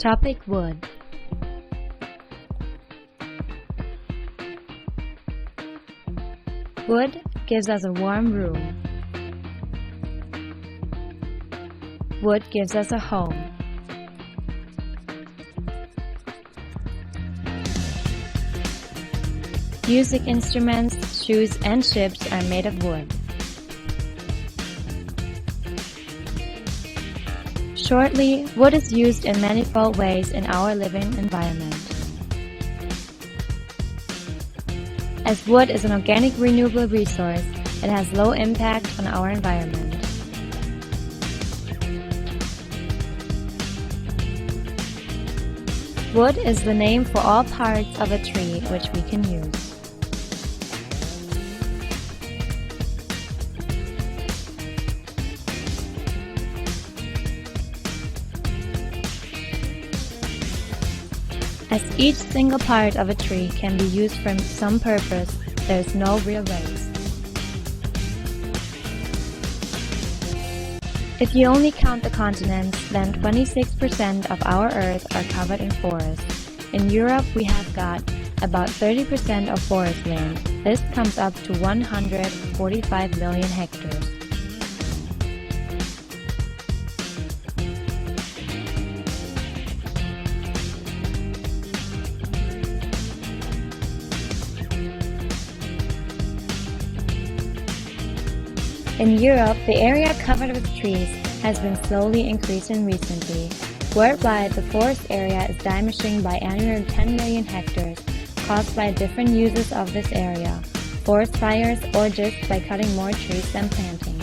Topic: Wood. Wood gives us a warm room. Wood gives us a home. Music instruments, shoes, and ships are made of wood. Shortly, wood is used in manifold ways in our living environment. As wood is an organic renewable resource, it has low impact on our environment. Wood is the name for all parts of a tree which we can use. As each single part of a tree can be used for some purpose, there is no real waste. If you only count the continents, then 26% of our Earth are covered in forests. In Europe, we have got about 30% of forest land. This comes up to 145 million hectares. In Europe, the area covered with trees has been slowly increasing recently. Worldwide, the forest area is diminishing by annually 10 million hectares, caused by different uses of this area, forest fires, or just by cutting more trees than planting.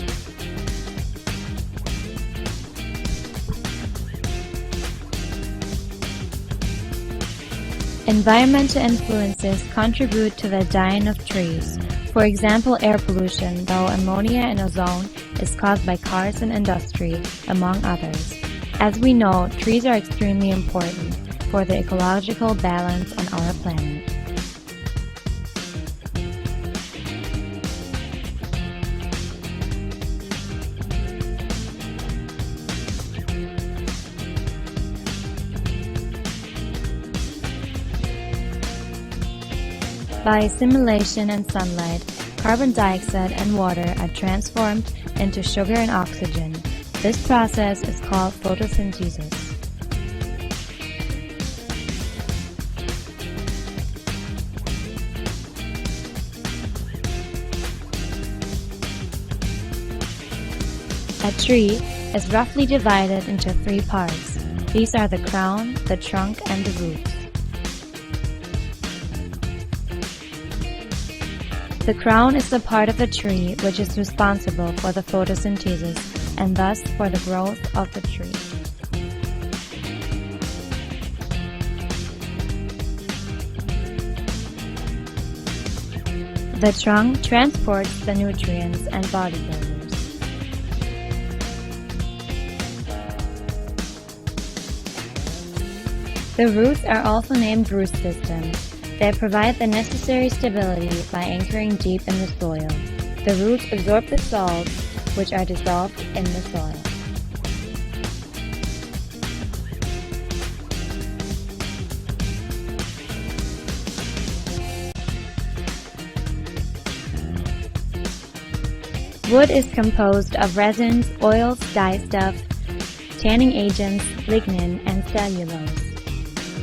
Environmental influences contribute to the dying of trees. For example, air pollution, though ammonia and ozone is caused by cars and industry, among others. As we know, trees are extremely important for the ecological balance on our planet. By assimilation and sunlight, carbon dioxide and water are transformed into sugar and oxygen. This process is called photosynthesis. A tree is roughly divided into three parts. These are the crown, the trunk, and the roots. The crown is the part of the tree which is responsible for the photosynthesis and thus for the growth of the tree. The trunk transports the nutrients and body builders. The roots are also named root systems. They provide the necessary stability by anchoring deep in the soil. The roots absorb the salts, which are dissolved in the soil. Wood is composed of resins, oils, dyestuff, tanning agents, lignin, and cellulose.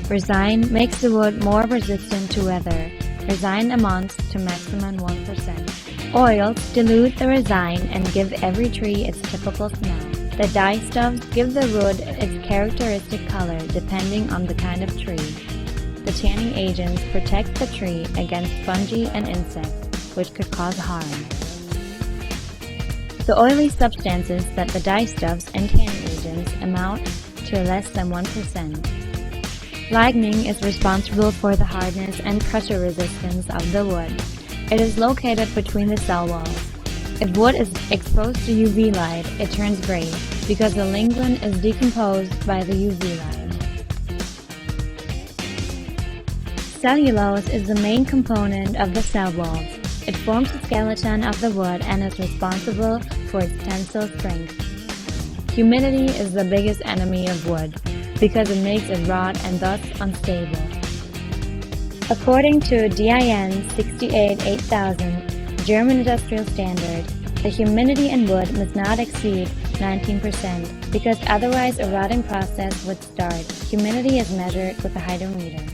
Resin makes the wood more resistant to weather. Resin amounts to maximum 1%. Oils dilute the resin and give every tree its typical smell. The dyestuffs give the wood its characteristic color depending on the kind of tree. The tanning agents protect the tree against fungi and insects, which could cause harm. The oily substances that the dyestuffs and tanning agents amount to less than 1%. Lignin is responsible for the hardness and pressure resistance of the wood. It is located between the cell walls. If wood is exposed to UV light, it turns gray because the lignin is decomposed by the UV light. Cellulose is the main component of the cell walls. It forms the skeleton of the wood and is responsible for its tensile strength. Humidity is the biggest enemy of wood. because it makes it rot and thus unstable. According to DIN 68-8000 German Industrial Standard, the humidity in wood must not exceed 19% because otherwise a rotting process would start. Humidity is measured with a hydrometer.